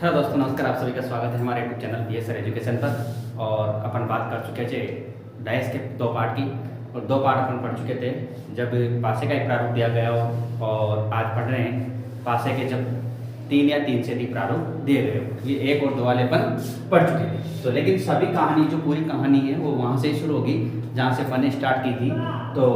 Hello दोस्तों, नमस्कार। आप सभी का स्वागत है हमारे YouTube channel P S sir education पर। और अपन बात कर चुके थे डाइस के दो पार्ट की, और दो पार्ट अपन पढ़ चुके थे जब पासे का एक प्रारूप दिया गया हो, और आज पढ़ रहे हैं पासे के जब 3 या 3 से अधिक प्रारूप दिए गए हो। ये 1 और 2 वाले अपन पढ़ चुके थे। तो लेकिन सभी कहानी, जो पूरी कहानी है वो वहाँ से शुरू होगी जहाँ से अपन ने स्टार्ट की थी। तो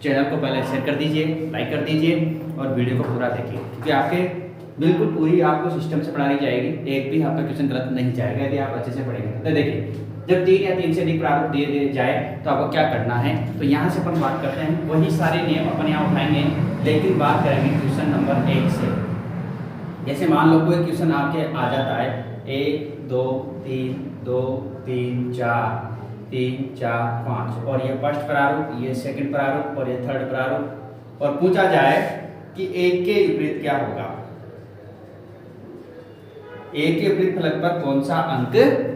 चैनल को पहले शेयर कर दीजिए, लाइक कर दीजिए और वीडियो को पूरा देखिए, क्योंकि आपके बिल्कुल पूरी आपको सिस्टम से पढ़ाई जाएगी। एक भी आपका क्वेश्चन गलत नहीं जाएगा यदि आप अच्छे से पढ़ेंगे। तो देखिए, जब 3 या 3 से अधिक प्रारूप दिए जाए तो आपको क्या करना है। तो यहाँ से अपन बात करते हैं, वही सारे नियम अपन यहाँ उठाएंगे, लेकिन बात करेंगे क्वेश्चन नंबर 1 से। जैसे मान लो कोई क्वेश्चन आपके आ जाता है 1 2 3 2 3 4 3 4 5, और ये फर्स्ट प्रारूप, ये सेकंड प्रारूप और ये थर्ड प्रारूप, और पूछा जाए कि एक के विपरीत क्या होगा, एक के विपरीत फलक पर कौन सा अंक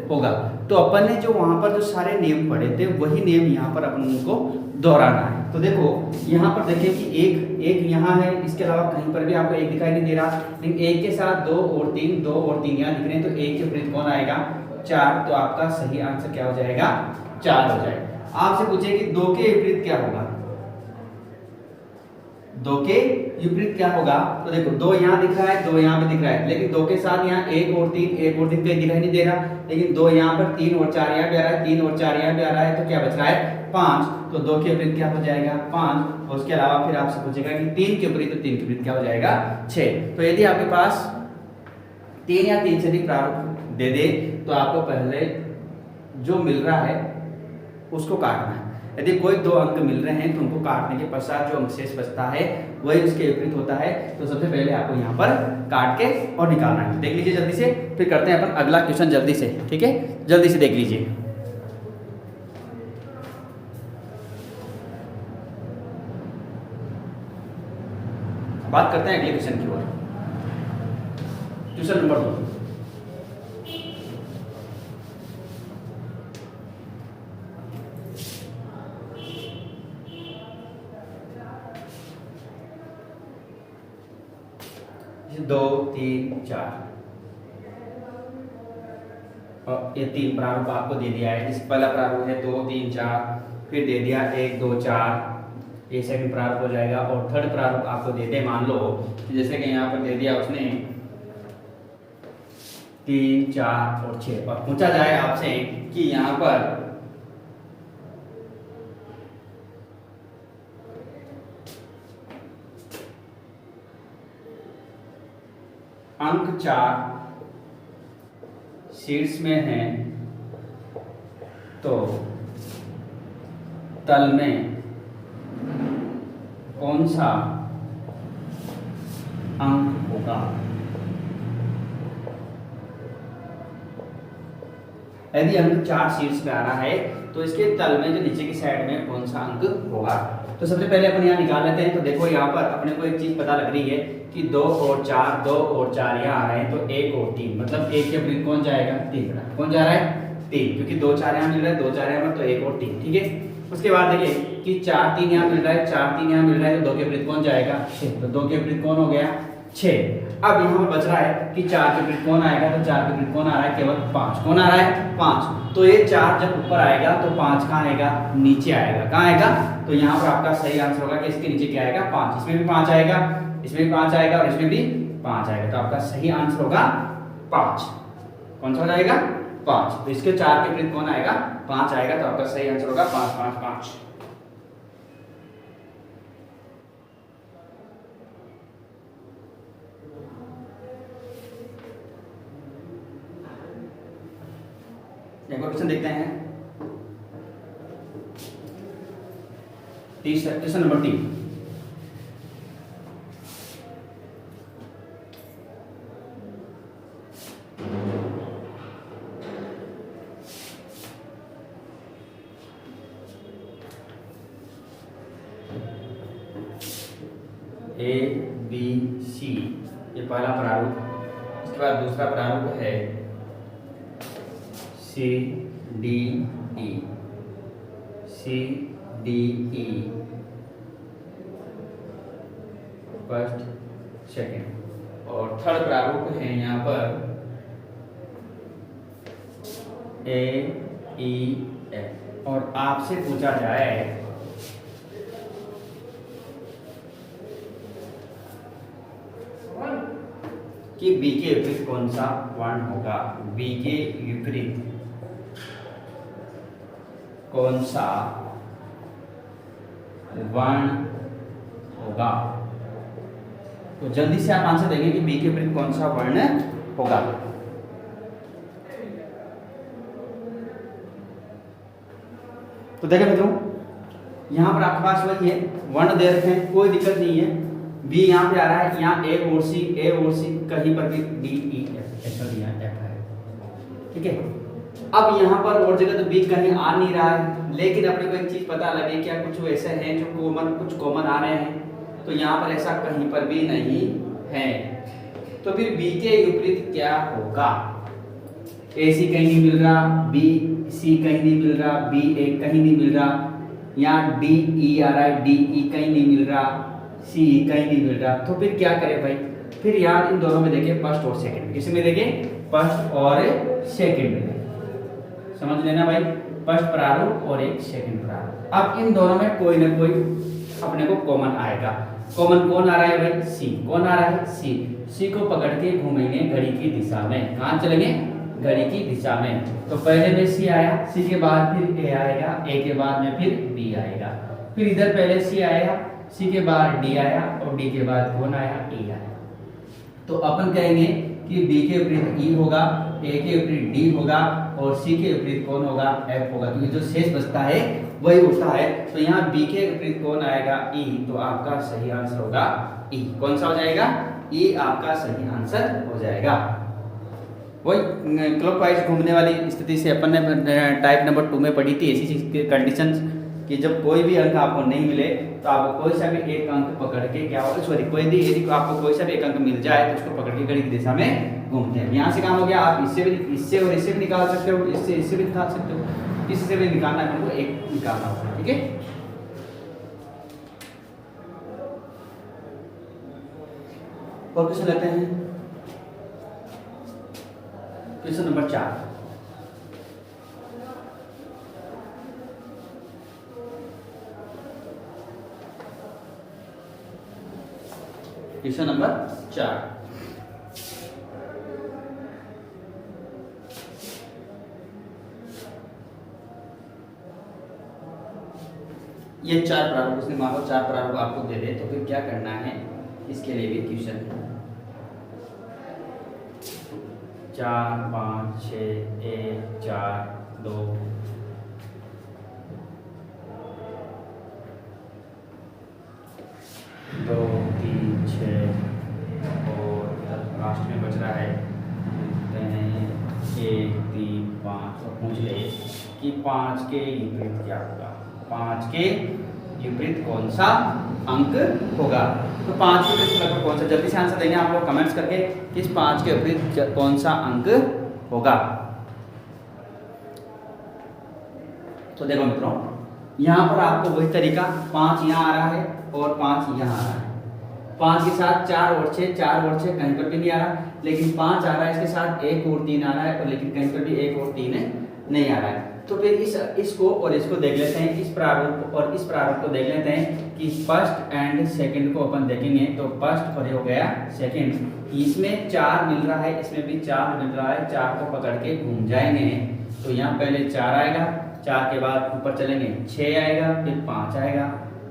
होगा। तो अपन ने जो वहां पर जो सारे नियम पढ़े थे वही नियम यहाँ पर अपन को दोहराना है। तो देखो यहाँ पर देखिए कि एक यहाँ है, इसके अलावा कहीं पर भी आपको एक दिखाई नहीं दे रहा, लेकिन एक के साथ 2 और 3 यहाँ दिख रहे हैं। तो एक के विपरीत कौन आएगा, 4। तो आपका सही आंसर क्या हो जाएगा, 4 हो जाएगा। आपसे पूछे कि 2 के विपरीत क्या होगा, 2 के विपरीत क्या होगा। तो देखो 2 यहाँ दिख रहा है, 2 यहाँ पे दिख रहा है, लेकिन 2 के साथ यहाँ 1 और 3 कहीं दिखाई नहीं दे रहा, लेकिन 2 यहाँ पर, 3 और 4 यहाँ पे आ रहा है, 3 और 4 यहाँ पे आ रहा है। तो क्या बच रहा है, 5। तो 2 के विपरीत क्या हो जाएगा, 5। और उसके अलावा फिर आपसे पूछेगा कि 3 के विपरीत, तो 3 के विपरीत क्या हो जाएगा, 6। तो यदि आपके पास 3 या 3 से अधिक प्रारूप दे दे तो आपको पहले जो मिल रहा है उसको काटना है। यदि कोई 2 अंक मिल रहे हैं तो उनको काटने के पश्चात जो अंक शेष बचता है वही उसके विपरीत होता है। तो सबसे पहले आपको यहाँ पर काट के और निकालना है। देख लीजिए जल्दी से, फिर करते हैं अपन अगला क्वेश्चन जल्दी से। ठीक है, जल्दी से देख लीजिए। बात करते हैं अगले क्वेश्चन की ओर। Question number 2। 2 3 4 और ये 3 प्रारूप आपको दे दिया है। इस पहला प्रारूप है 2 3 4, फिर दे दिया 1 2 4, ये सेकंड प्रारूप हो जाएगा। और थर्ड प्रारूप आपको देते, मान लो जैसे कि यहाँ पर दे दिया उसने 3 4 और 6, और पूछा जाए आपसे कि यहाँ पर अंक 4 शीर्ष में है तो तल में कौन सा अंक होगा। यदि अंक 4 शीर्ष पे आ रहा है तो इसके तल में जो नीचे की साइड में कौन सा अंक होगा। तो सबसे पहले अपन यहाँ निकाल लेते हैं। तो देखो यहाँ पर अपने को एक चीज पता लग रही है कि 2 और 4, 2 और 4 यहाँ आ रहे हैं, तो 1 और 3, मतलब 1 के विपरीत कौन जाएगा, 3। कौन जा रहा है, 3, क्योंकि 2 4 यहाँ मिल रहा है, 2 4 यहाँ, तो 1 और 3। ठीक है, उसके बाद देखिए कि 4 3 यहाँ मिल रहा है, 4 3 यहाँ मिल रहा है, तो 2 के विपरीत कौन जाएगा, 6। तो 2 के विपरीत कौन हो गया, 6। अब यहाँ पर बच रहा है कि 4 के विपरीत कौन आएगा, तो 4 के विपरीत कौन आ रहा है, केवल 5। कौन आ रहा है, 5। तो ये 4 जब ऊपर आएगा तो 5 कहाँ आएगा, नीचे आएगा। कहाँ आएगा, तो यहाँ पर आपका सही आंसर होगा कि इसके नीचे क्या आएगा, 5। इसमें भी 5 आएगा, इसमें भी 5 आएगा और इसमें भी 5 आएगा। तो आपका सही आंसर होगा 5। कौन सा हो जाएगा, 5। तो इसके 4 के विपरीत कौन आएगा, 5 आएगा। तो आपका सही आंसर होगा 5 5 5। एक और क्वेश्चन देखते हैं। Question number 3। A B C ये पहला प्रारूप, इसके बाद दूसरा प्रारूप है C D E, C D E, first second, और थर्ड प्रारूप है यहाँ पर ए ई एफ। और आपसे पूछा जाए कि बी के विपरीत कौन सा वर्ण होगा, बी के विपरीत कौन सा वर्ण होगा, तो जल्दी से आप आंसर देंगे कि बी के विपरीत कौन सा वर्ण होगा। तो देखिए मित्रों, यहाँ पर आपके पास वही है, वर्ण दे रखे हैं, कोई दिक्कत नहीं है। बी यहाँ पे आ रहा है, यहाँ ए और सी कहीं पर भी डी ई एफ ऐसा दिया एफ है, ठीक है। अब यहाँ पर और जगह तो बी कहीं आ नहीं रहा है, लेकिन अपने को एक चीज पता लगे क्या कुछ वैसे हैं जो कुछ कॉमन आ रहे हैं, तो यहाँ पर ऐसा कहीं पर भी नहीं है। तो फिर बी के विपरीत क्या होगा, ए सी कहीं नहीं मिल रहा, बी सी कहीं नहीं मिल रहा, बी ए कहीं नहीं मिल रहा, यहाँ डी ई आ रहा है, डी ई कहीं नहीं मिल रहा, सी कहीं नहीं मिल रहा। तो फिर क्या करें भाई, फिर यार इन दोनों में देखें फर्स्ट और सेकंड, किसमें देखें फर्स्ट और सेकंड में, समझ लेना भाई, फर्स्ट प्रारूप और एक सेकंड प्रारूप। अब इन दोनों में कोई ना कोई अपने को कॉमन आएगा। कॉमन कौन आ रहा है भाई, सी। कौन आ रहा है, सी। सी को पकड़ के घूमेंगे घड़ी की दिशा में, कहाँ चलेंगे, घड़ी की दिशा में। तो पहले में सी आया, सी के बाद फिर ए आएगा, ए के बाद में फिर बी आएगा, फिर इधर पहले सी आया, सी के बाद डी आया, और डी के बाद कौन आया, ई आया। तो अपन कहेंगे कि बी के विपरीत ई होगा, ए के विपरीत डी होगा, और सी के विपरीत कौन होगा, एफ होगा, क्योंकि जो शेष बचता है वही उठता है। तो यहाँ बी के विपरीत कौन आएगा, ई। तो आपका सही आंसर होगा ई। कौन सा हो जाएगा, ई आपका सही आंसर हो जाएगा। वही क्लॉकवाइज घूमने वाली स्थिति से अपन ने टाइप नंबर 2 में पढ़ी थी, ऐसी चीज की कंडीशंस कि जब कोई भी अंक आपको नहीं मिले तो आपको कोई सा भी एक अंक पकड़ के क्या होगा, सॉरी कोई भी यदि आपको कोई सा भी एक अंक मिल जाए तो उसको पकड़ के घड़ी की दिशा में घूमते हैं। यहाँ से काम हो गया, आप इससे और इससे भी निकाल सकते हो, इससे भी निकाल सकते हो, किसी से भी निकालना है आपको, एक निकालना होगा, ठीक है। और क्वेश्चन लेते हैं, क्वेश्चन नंबर 4। Question number 4। ये 4 प्रारूप, इसने मान लो 4 प्रारूप आपको दे दे, तो फिर क्या करना है, इसके लिए भी क्वेश्चन 4 5 6 1 4 2 2 3 6 और लास्ट में बच रहा है 1 3 5। और पूछ ले कि 5 के विपरीत क्या होगा, 5 के विपरीत कौन सा अंक होगा। तो 5 के विपरीत लगभग कौन सा, जल्दी से आंसर देंगे आप लोग कमेंट्स करके कि इस 5 के विपरीत कौन सा अंक होगा। तो देखो मित्रों, यहाँ पर आपको वही तरीका, 5 यहाँ आ रहा है और 5 यहाँ आ रहा है, 5 के साथ 4 और 6, 4 और 6 कहीं पर भी नहीं आ रहा, लेकिन 5 आ रहा है, इसके साथ 1 और 3 आ रहा है, और लेकिन कहीं पर भी 1 और 3 नहीं आ रहा है। तो फिर इसको और इसको देख लेते हैं, इस प्रारूप और इस प्रारूप को देख लेते हैं कि फर्स्ट एंड सेकंड को अपन देखेंगे। तो फर्स्ट और ये हो गया सेकंड, इसमें 4 मिल रहा है, इसमें भी 4 मिल रहा है, 4 को पकड़ के घूम जाएंगे। तो यहाँ पहले 4 आएगा, 4 के बाद ऊपर चलेंगे 6 आएगा, फिर 5 आएगा,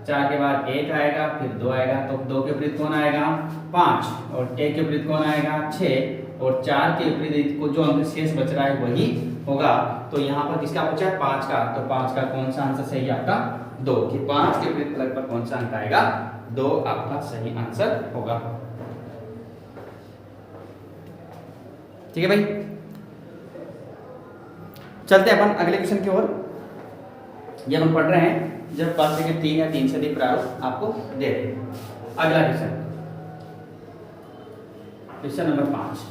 4 के बाद 1 आएगा, फिर 2 आएगा। तो 2 के विपरीत कौन आएगा, 5, और 1 के विपरीत कौन आएगा, 6, और 4 के विपरीत को जो अंक शेष बच रहा है वही होगा। तो यहाँ पर किसका पूछा है, 5 का। तो 5 का कौन सा आंसर सही है आपका, 2, कि 5 के विपरीत लगभग कौन सा अंक आएगा, 2 आपका सही आंसर होगा। ठीक है भाई, चलते हैं अपन अगले क्वेश्चन की ओर। ये हम पढ़ रहे हैं जब 5 से 3 या 3 से अधिक प्रारूप आपको दे दे। अगला question, question number 5।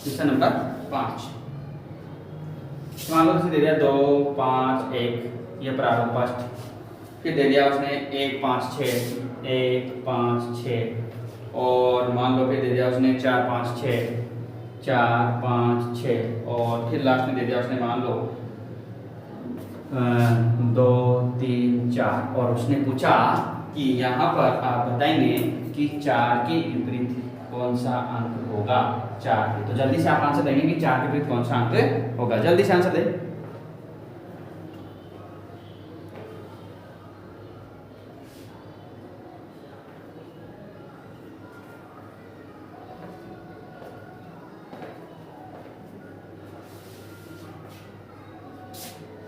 Question number 5। मान लो उसे दे दिया 2 5 1 ये प्रारूप फर्स्ट, फिर दे दिया उसने 1 5 6 1 5 6 और मान लो फिर दे दिया उसने 4 5 6 4 5 6 और फिर लास्ट में दे दिया उसने मान लो 2 3 4 और उसने पूछा कि यहाँ पर आप बताएंगे कि 4 के विपरीत कौन सा अंक होगा 4 के। तो जल्दी से आप आंसर देंगे कि 4 के विपरीत कौन सा अंक होगा, जल्दी से आंसर दें।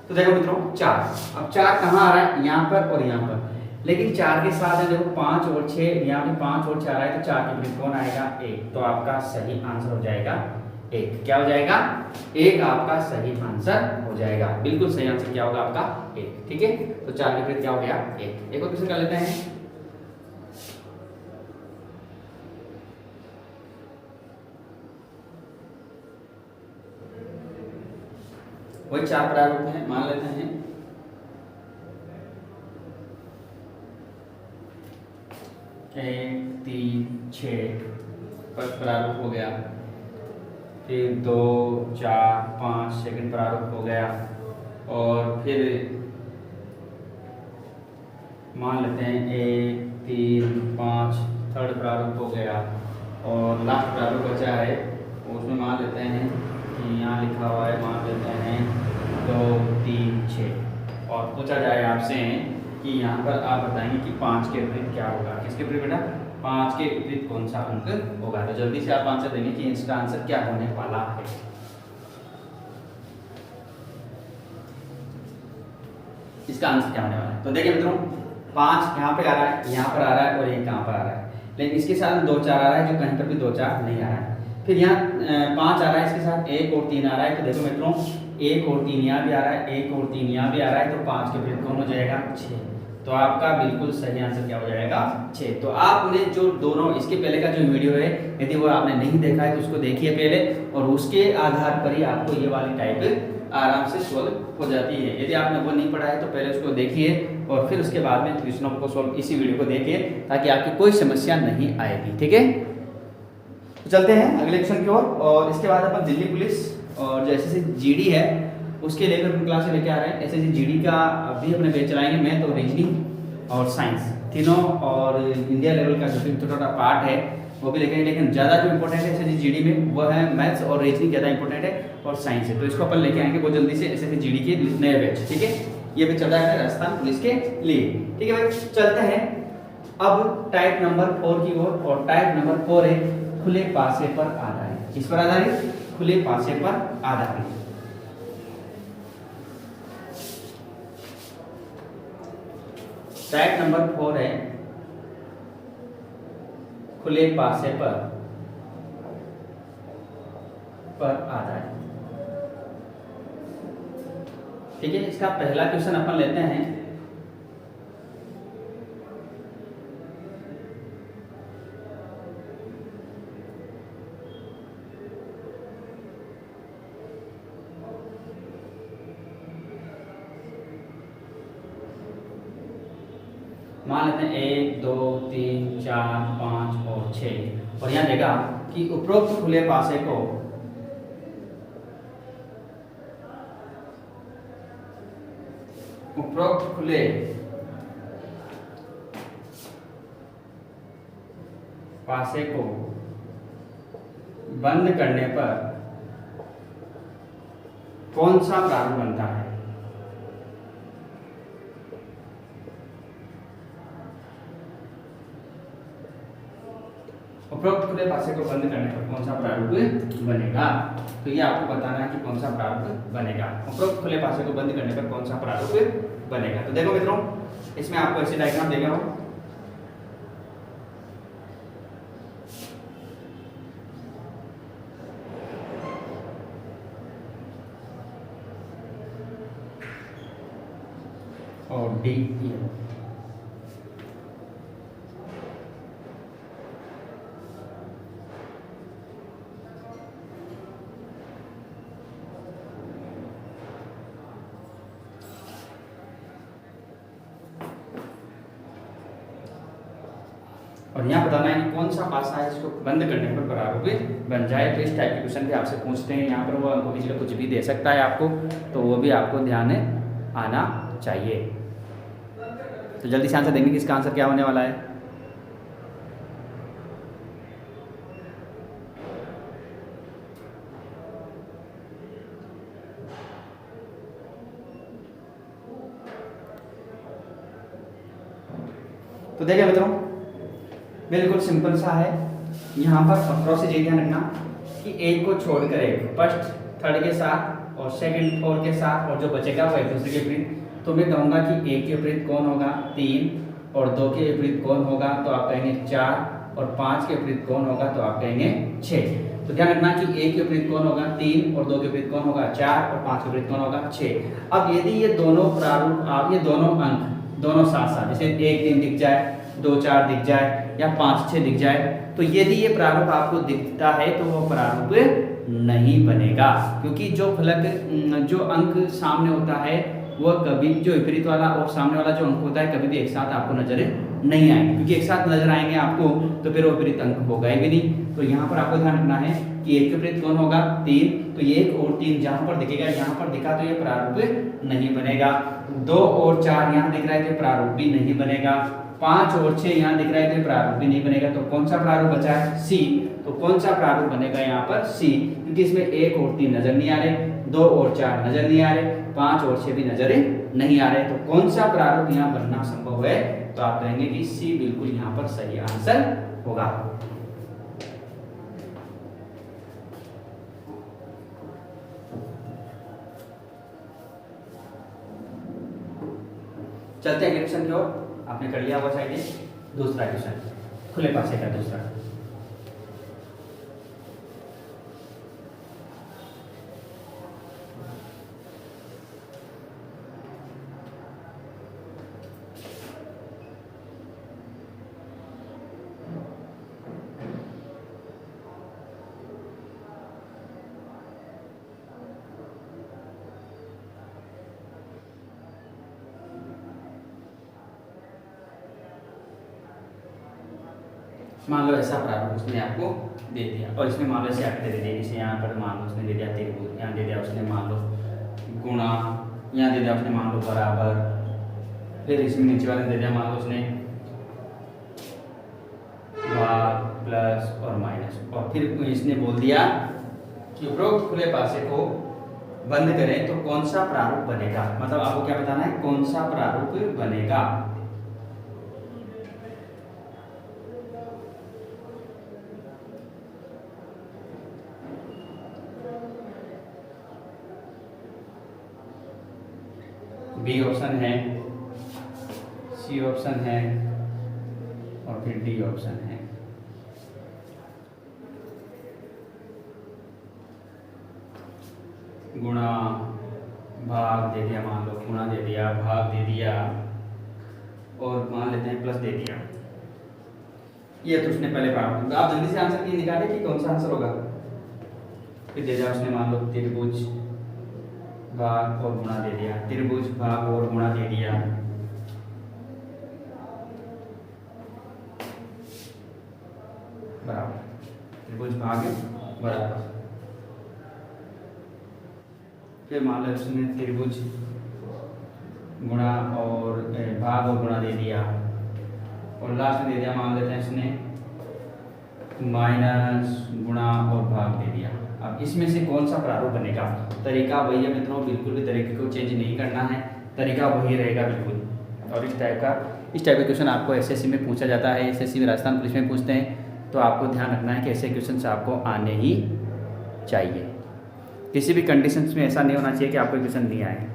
तो देखो मित्रों 4, अब 4 कहाँ आ रहा है, यहाँ पर और यहाँ पर, लेकिन 4 के साथ है देखो 5 और 6, यहाँ पे 5 और 4 आए तो 4 के विपरीत कौन आएगा 1। तो आपका सही आंसर हो जाएगा 1। क्या हो जाएगा 1 आपका सही आंसर हो जाएगा, बिल्कुल सही आंसर क्या होगा आपका 1। ठीक है, तो 4 के विपरीत क्या हो गया 1। एक और क्वेश्चन कर लेते हैं। वही 4 प्रारूप है, मान लेते हैं 1 3 6 फर्स्ट प्रारूप हो गया, फिर 2 4 5 सेकंड प्रारूप हो गया और फिर मान लेते हैं 1 3 5 थर्ड प्रारूप हो गया और लास्ट प्रारूप बचा है उसमें मान लेते हैं कि यहाँ लिखा हुआ है, मान लेते हैं 2 3 6 और पूछा जाए आपसे कि यहाँ पर आप बताएंगे कि 5 के विपरीत क्या होगा। किसके विपरीत बेटा 5 के विपरीत कौन सा अंक होगा। तो जल्दी से आप आंसर देंगे कि इसका आंसर क्या होने वाला है। इसका आंसर क्या होने वाला है, तो देखिए मित्रों 5 यहाँ पे आ रहा है, यहाँ पर आ रहा है और ये कहाँ पर आ रहा है, लेकिन इसके साथ 2 4 आ रहा है जो कहीं पर भी 2 4 नहीं आ रहा है। फिर यहाँ 5 आ रहा है, इसके साथ 1 और 3 आ रहा है। तो देखो मित्रों 1 और 3 यहाँ भी आ रहा है, 1 और 3 यहाँ भी आ रहा है, तो 5 के विपरीत कौन हो जाएगा 6। तो आपका बिल्कुल सही आंसर क्या हो जाएगा 6। तो आपने जो दोनों इसके पहले का जो वीडियो है यदि वो आपने नहीं देखा है तो उसको देखिए पहले, और उसके आधार पर ही आपको ये वाली टाइप आराम से सोल्व हो जाती है। यदि आपने वो नहीं पढ़ा है तो पहले उसको देखिए और फिर उसके बाद में क्वेश्चनों को सोल्व इसी वीडियो को देखिए ताकि आपकी कोई समस्या नहीं आएगी। ठीक है, तो चलते हैं अगले क्वेश्चन की ओर। और इसके बाद अपन दिल्ली पुलिस और जो एसएससी जीडी है उसके लेकर अपन क्लास लेके आ रहे हैं। एसएससी जीडी का अभी अपने बैच चलाएंगे, मैथ और रीजनिंग और साइंस तीनों, और इंडिया लेवल का जो भी छोटा पार्ट है वो भी लेके, लेकिन ज़्यादा जो इंपॉर्टेंट है एसएससी जीडी में वो है मैथ्स और रीजनिंग ज़्यादा इंपॉर्टेंट है और साइंस है। तो इसको अपन लेके आएंगे बहुत जल्दी से एसएससी जीडी के नए बैच। ठीक है, ये भी चल रहा है राजस्थान पुलिस के लिए। ठीक है भाई, चलते हैं अब टाइप नंबर 4 की ओर। और टाइप नंबर 4 है खुले पासे पर आधारित। किस पर आधारित, खुले पासे पर आधारित। टाइप नंबर 4 है खुले पासे पर आधारित। ठीक है, इसका पहला क्वेश्चन अपन लेते हैं। मान लेते हैं 1 2 3 4 5 और 6 और यहाँ देखा कि उपरोक्त खुले पासे को बंद करने पर कौन सा प्रारूप बनता है। उपरोक्त खुले पासे को बंद करने पर कौन सा प्रारूप बनेगा। तो ये आपको बताना है कि कौन सा प्रारूप बनेगा। उपरोक्त खुले पासे को बंद करने पर कौन सा प्रारूप बनेगा। तो देखो मित्रों इसमें आपको ऐसे डायग्राम देगा हो, और डी और यहाँ बताना है कि कौन सा पासा है इसको बंद करने पर प्रारूप बन जाए। तो इस टाइप के क्वेश्चन भी आपसे पूछते हैं। यहाँ पर वो अंकों की जगह कुछ भी दे सकता है आपको, तो वो भी आपको ध्यान आना चाहिए। तो जल्दी से आंसर देंगे कि इसका आंसर क्या होने वाला है। तो देखिए मित्रों, बिल्कुल सिंपल सा है। यहाँ पर प्रोसेस ये ध्यान रखना कि एक को छोड़कर एक, फर्स्ट थर्ड के साथ और सेकंड फोर्थ के साथ, और जो बचेगा वो एक दूसरे के विपरीत। तो मैं कहूँगा कि एक के विपरीत कौन होगा 3, और 2 के विपरीत कौन होगा तो आप कहेंगे 4, और 5 के विपरीत कौन होगा तो आप कहेंगे 6। तो ध्यान रखना कि एक के विपरीत कौन होगा 3, और 2 के विपरीत कौन होगा 4, और 5 के विपरीत कौन होगा 6। अब यदि ये दोनों प्रारूप, आप ये दोनों अंक दोनों साथ साथ, जैसे 1 3 दिख जाए, 2 4 दिख जाए, या 5 6 दिख जाए, तो यदि ये प्रारूप आपको दिखता है तो वो प्रारूप नहीं बनेगा। क्योंकि जो फलक, जो अंक सामने होता है वो कभी, जो विपरीत वाला और सामने वाला जो अंक होता है, कभी भी एक साथ आपको नजर नहीं आएंगे। क्योंकि एक साथ नजर आएंगे आपको तो फिर वो विपरीत अंक होगा ही भी नहीं। तो यहाँ पर आपको ध्यान रखना है कि एक के विपरीत कौन होगा 3, तो ये 1 और 3 जहाँ पर दिखेगा, यहाँ पर दिखा तो ये प्रारूप नहीं बनेगा। 2 और 4 यहाँ दिख रहा है तो प्रारूप भी नहीं बनेगा। 5 और 6 यहाँ दिख रहा है तो प्रारूप भी नहीं बनेगा। तो कौन सा प्रारूप बचा है सी। तो कौन सा प्रारूप बनेगा यहाँ पर सी, क्योंकि इसमें 1 और 3 नजर नहीं आ रहे, 2 और 4 नजर नहीं आ रहे, 5 और 6 भी नजर नहीं आ रहे। तो कौन सा प्रारूप यहाँ बनना संभव है, तो आप कहेंगे कि सी बिल्कुल यहाँ पर सही आंसर होगा। चलते हैं क्वेश्चन की ओर। आपने कर लिया हुआ शायद दूसरा क्वेश्चन, खुले पासे का दूसरा। मान लो ऐसा प्रारूप उसने आपको दे दिया, और इसमें मान लो ऐसे आकृति दे दी, जैसे यहाँ पर मान लो उसने दे दिया त्रिभुज, यहाँ दे दिया उसने मान लो गुणा, यहाँ दे दिया उसने मान लो बराबर, फिर इसमें नीचे वाले दे दिया मान लो उसने भाग प्लस और माइनस, और फिर इसने बोल दिया कि उपरोक्त खुले पासे को बंद करें तो कौन सा प्रारूप बनेगा। मतलब आपको क्या बताना है, कौन सा प्रारूप बनेगा। बी ऑप्शन है, सी ऑप्शन है, और फिर डी ऑप्शन है। गुणा भाग दे दिया, मान लो गुणा दे दिया, भाग दे दिया, और मान लेते हैं प्लस दे दिया। ये तो उसने पहले प्रारूप, आप जल्दी से आंसर की निकाले कि कौन सा आंसर होगा। फिर दे दिया उसने मान लो त्रिभुज भाग और गुणा दे दिया, त्रिभुज भाग और गुणा दे दिया, बराबर, त्रिभुज भाग बराबर। फिर मान लो उसने त्रिभुज गुणा और भाग और गुणा दे दिया, और लास्ट में दे दिया मान लेते हैं इसने माइनस गुणा और भाग दे दिया। अब इसमें से कौन सा प्रारूप बनेगा। तरीका वही है मित्रों, बिल्कुल भी तरीके को चेंज नहीं करना है, तरीका वही रहेगा बिल्कुल। और इस टाइप का क्वेश्चन आपको एसएससी में पूछा जाता है, एसएससी में राजस्थान पुलिस में पूछते हैं। तो आपको ध्यान रखना है कि ऐसे क्वेश्चन आपको आने ही चाहिए। किसी भी कंडीशंस में ऐसा नहीं होना चाहिए कि आपको क्वेश्चन नहीं आए।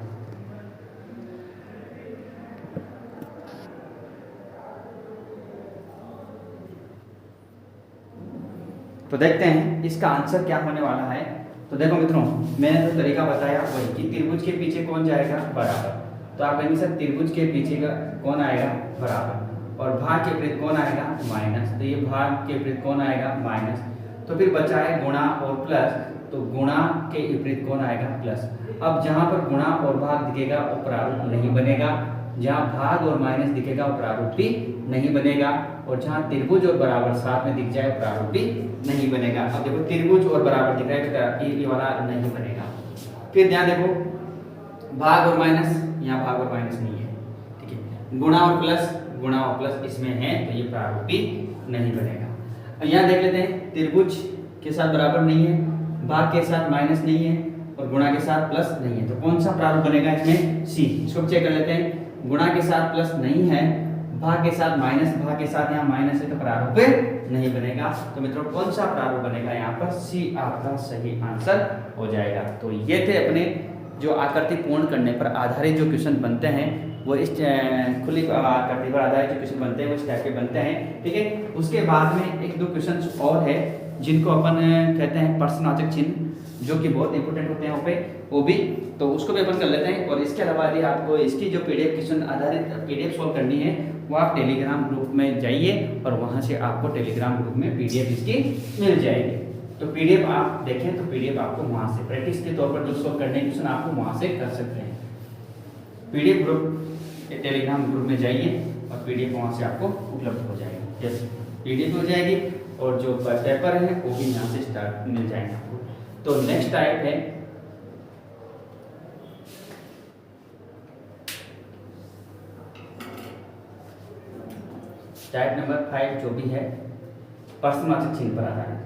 तो देखते हैं इसका आंसर क्या होने वाला है। तो देखो मित्रों, मैंने जो तरीका बताया वही कि त्रिभुज के पीछे कौन जाएगा बराबर, तो आप कहेंगे सर त्रिभुज के पीछे का कौन आएगा बराबर, और भाग के विपरीत कौन आएगा माइनस, तो ये भाग के विपरीत कौन आएगा माइनस। तो फिर बचा है गुणा और प्लस, तो गुणा के विपरीत कौन आएगा प्लस। अब जहाँ पर गुणा और भाग दिखेगा वो प्रारूप नहीं बनेगा, जहाँ भाग और माइनस दिखेगा वो प्रारूपी नहीं बनेगा, और जहाँ त्रिभुज और बराबर साथ में दिख जाए प्रारूपी नहीं बनेगा। अब देखो त्रिभुज और बराबर दिख रहा है, ये वाला नहीं बनेगा। फिर ध्यान देखो, भाग और माइनस, यहाँ भाग और माइनस नहीं है, ठीक है। गुणा और प्लस इसमें है, तो ये प्रारूपी नहीं बनेगा। यहाँ देख लेते हैं, त्रिभुज के साथ बराबर नहीं है, भाग के साथ माइनस नहीं है, और गुणा के साथ प्लस नहीं है, तो कौन सा प्रारूप बनेगा इसमें? सी। इसको चेक कर लेते हैं, गुणा के साथ प्लस नहीं है, भाग के साथ माइनस, भाग के साथ यहाँ माइनस है, तो प्रारूप नहीं बनेगा। तो मित्रों कौन सा प्रारूप बनेगा यहाँ पर? सी आपका सही आंसर हो जाएगा। तो ये थे अपने जो आकृति पूर्ण करने पर आधारित जो क्वेश्चन बनते हैं, वो इस खुली आकृति पर आधारित जो क्वेश्चन बनते हैं वो इस टाइप के बनते हैं, ठीक है। उसके बाद में एक दो क्वेश्चन और है जिनको अपन कहते हैं प्रश्नवाचक चिन्ह, जो कि बहुत इंपॉर्टेंट होते हैं वहाँ पे, वो भी, तो उसको भी अपन कर लेते हैं। और इसके अलावा यदि आपको इसकी जो पीडीएफ क्वेश्चन आधारित पीडीएफ सॉल्व करनी है, वो आप टेलीग्राम ग्रुप में जाइए और वहाँ से आपको टेलीग्राम ग्रुप में पीडीएफ इसकी मिल जाएगी। तो पीडीएफ आप देखें तो पीडीएफ आपको वहाँ से प्रैक्टिस के तौर पर जो सॉल्व करने के क्वेश्चन आपको वहाँ से कर सकते हैं। पीडीएफ ग्रुप टेलीग्राम ग्रुप में जाइए और पीडीएफ वहाँ से आपको उपलब्ध हो जाएगी। यस, पीडीएफ हो जाएगी और जो पेपर है वो भी यहाँ से स्टार्ट मिल जाएगा आपको। तो नेक्स्ट टाइप है टाइप नंबर 5, जो भी है प्रश्नवाचक चिन्ह पर आधारित।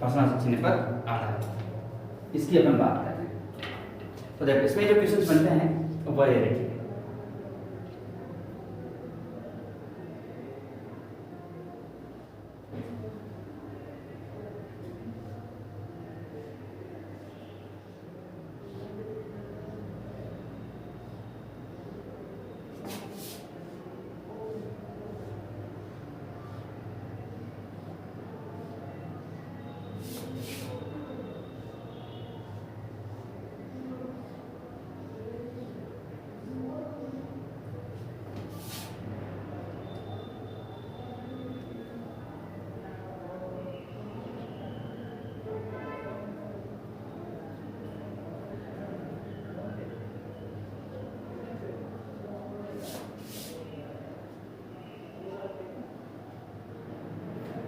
प्रश्नवाचक चिन्ह पर आधारित इसकी अपन बात कर रहे हैं। तो देखो इसमें जो क्वेश्चंस बनते हैं वो ये देखिए,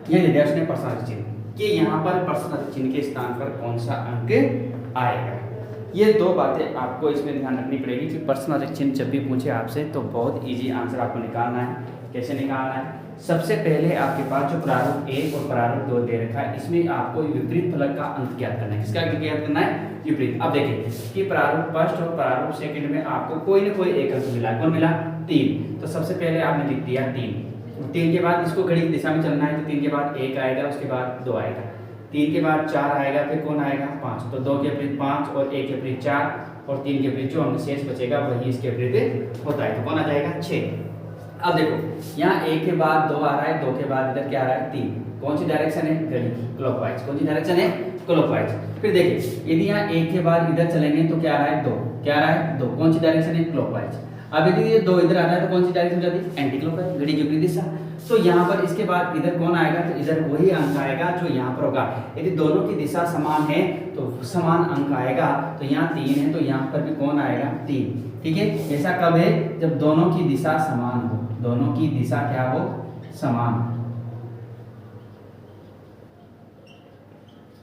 ये दे दिया उसने प्रश्नवाचक चिन्ह कि यहाँ पर प्रश्नवाचक चिन्ह के स्थान पर कौन सा अंक आएगा। ये दो बातें आपको इसमें ध्यान रखनी पड़ेगी कि प्रश्नवाचक चिन्ह जब भी पूछे आपसे तो बहुत इजी आंसर आपको निकालना है। कैसे निकालना है? सबसे पहले आपके पास जो प्रारूप 1 और प्रारूप 2 दे रखा है, इसमें आपको विपरीत फलक का अंक ज्ञात करना है। किसका अंक ज्ञात करना है? विपरीत। अब देखिए कि प्रारूप फर्स्ट और प्रारूप सेकंड में आपको कोई ना कोई एक अंक मिला। कौन मिला? 3। तो सबसे पहले आपने लिख दिया 3 के बाद इसको घड़ी की दिशा में चलना है, तो 3 के बाद 1 आएगा, उसके बाद 2 आएगा, 3 के बाद 4 आएगा, फिर कौन आएगा? 5। तो 2 के विपरीत 5 और 1 के विपरीत 4 और 3 के विपरीत जो अंक शेष बचेगा वही इसके विपरीत होता है, तो कौन आ जाएगा? 6। अब देखो यहाँ 1 के बाद 2 आ रहा है, 2 के बाद इधर क्या आ रहा है? 3। कौन सी डायरेक्शन है? घड़ी की, क्लॉकवाइज। कौन सी डायरेक्शन है? क्लॉकवाइज। फिर देखिए यदि यहाँ 1 के बाद इधर चलेंगे तो क्या आ रहा है? 2। क्या आ रहा है? 2। कौन सी डायरेक्शन है? क्लॉकवाइज। अब यदि ये 2 इधर आ रहा है तो कौन सी डायरेक्शन जाती है? एंटी क्लॉकवाइज, घड़ी की विपरीत दिशा। तो यहाँ पर इसके बाद इधर कौन आएगा? तो इधर वही अंक आएगा जो यहाँ पर होगा। यदि दोनों की दिशा समान है तो समान अंक आएगा। तो यहाँ 3 है तो यहाँ पर भी कौन आएगा? 3। ठीक है, ऐसा कब है? जब दोनों की दिशा समान हो। दोनों की दिशा क्या हो? समान।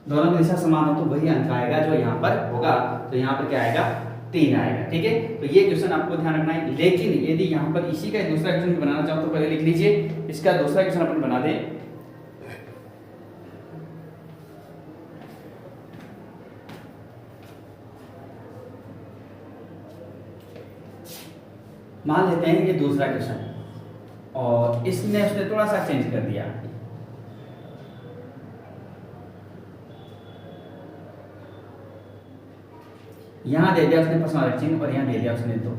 दोनों की दिशा समान हो तो वही अंक आएगा जो यहाँ पर होगा। तो यहाँ पर क्या आएगा? 3 आएगा। ठीक है, तो ये क्वेश्चन आपको ध्यान रखना है। लेकिन यदि यहाँ पर इसी का दूसरा क्वेश्चन बनाना चाहो तो पहले लिख लीजिए, इसका दूसरा क्वेश्चन अपन बना दें। मान लेते हैं ये दूसरा क्वेश्चन और इसने उसने थोड़ा सा चेंज कर दिया। यहाँ दे दिया उसने प्रश्नवाचक चिन्ह और यहाँ दे दिया उसने 2।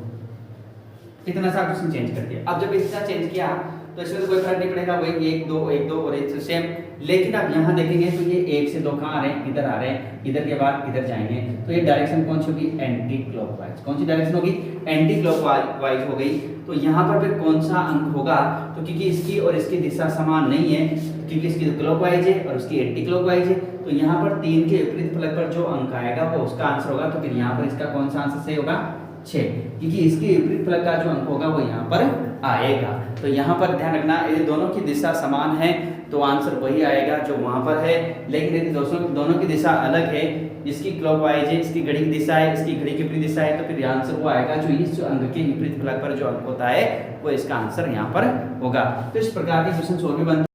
इतना सा क्वेश्चन चेंज कर दिया। अब जब इतना चेंज किया तो इसमें तो कोई फर्क नहीं पड़ेगा, वही 1 2 1 2 और एक सेम लेकिन अब यहाँ देखेंगे तो ये 1 से 2 कहाँ आ रहे हैं, इधर आ रहे हैं, इधर के बाद इधर जाएंगे, तो ये डायरेक्शन कौन सी होगी, एंटी क्लॉकवाइज। कौन सी डायरेक्शन होगी, एंटी क्लॉकवाइज हो गई। तो यहाँ पर फिर कौन सा अंक होगा, तो क्योंकि इसकी और इसकी दिशा समान नहीं है, क्योंकि इसकी क्लॉकवाइज है और उसकी एंटी क्लॉकवाइज है, तो यहाँ पर 3 के विपरीत फलक पर जो अंक आएगा वो उसका आंसर होगा। तो फिर यहाँ पर इसका कौन सा आंसर सही होगा, 6, क्योंकि इसके विपरीत फलक का जो अंक होगा वो यहाँ पर आएगा। तो यहाँ पर ध्यान रखना, यदि दोनों की दिशा समान है तो आंसर वही आएगा जो वहां पर है, लेकिन यदि दोनों की दिशा अलग है, इसकी क्लॉकवाइज है, इसकी घड़ी की दिशा है, इसकी घड़ी की विपरीत दिशा है, तो फिर आंसर वो आएगा जो इस अंक के विपरीत फलक पर जो अंक होता है वो इसका आंसर यहाँ पर होगा। तो इस प्रकार के क्वेश्चन और भी बनते